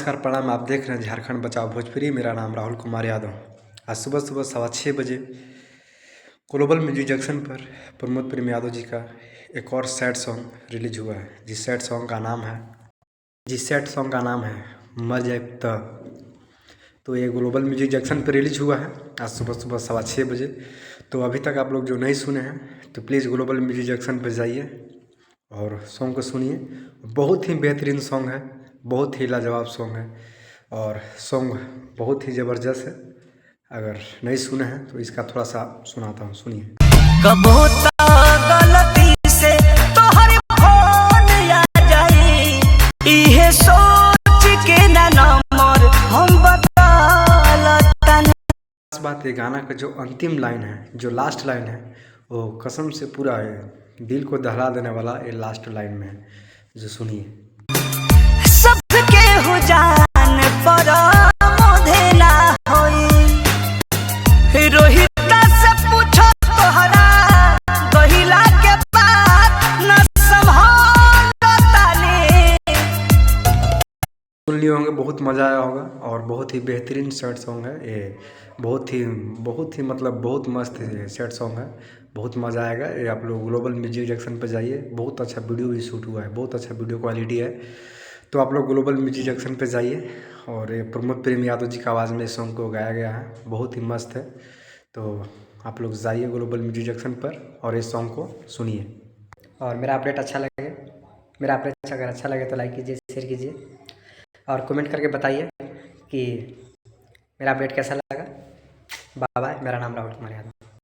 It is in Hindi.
नमस्कार प्रणाम। आप देख रहे हैं झारखंड बचाओ भोजपुरी। मेरा नाम राहुल कुमार यादव। आज सुबह सुबह 6:15 बजे ग्लोबल म्यूजिक जंक्शन पर प्रमोद प्रेम यादव जी का एक और सैड सॉन्ग रिलीज हुआ है, जिस सैड सॉन्ग का नाम है मर जाए तो ये ग्लोबल म्यूजिक जंक्शन पर रिलीज हुआ है आज सुबह सुबह 6:15 बजे। तो अभी तक आप लोग जो नहीं सुने हैं तो प्लीज़ ग्लोबल म्यूजिक जंक्शन पर जाइए और सॉन्ग को सुनिए। बहुत ही बेहतरीन सॉन्ग है, बहुत ही लाजवाब सॉन्ग है और सॉन्ग बहुत ही ज़बरदस्त है। अगर नहीं सुने हैं तो इसका थोड़ा सा सुनाता हूँ, सुनिए। गलती से तोहर फोन आ जाई, इहे सोच के ना नंबर हम बदलतन। इस बात ये गाना का जो अंतिम लाइन है, जो लास्ट लाइन है, वो कसम से पूरा है, दिल को दहला देने वाला ये लास्ट लाइन में है, जो सुनिए। सबके हो जान पर मोधे ना होई, रोहिता से पूछो तोहरा गहिला के बात न संभालतानी। सुन लिए होंगे, बहुत मज़ा आया होगा और बहुत ही बेहतरीन सैड सॉन्ग है ये। बहुत ही मतलब बहुत मस्त सैड सॉन्ग है, बहुत मज़ा आएगा। ये आप लोग ग्लोबल म्यूजिक जंक्शन पर जाइए, बहुत अच्छा वीडियो भी शूट हुआ है, बहुत अच्छा वीडियो क्वालिटी है। तो आप लोग ग्लोबल म्यूजिक जंक्शन पर जाइए और ये प्रमोद प्रेम यादव जी की आवाज़ में सॉन्ग को गाया गया है, बहुत ही मस्त है। तो आप लोग जाइए ग्लोबल म्यूजिक जंक्शन पर और इस सॉन्ग को सुनिए। और मेरा अपडेट अगर अच्छा लगे तो लाइक कीजिए, शेयर कीजिए और कमेंट करके बताइए कि मेरा अपडेट कैसा लगा। Bye bye. मेरा नाम राहुल कुमार यादव।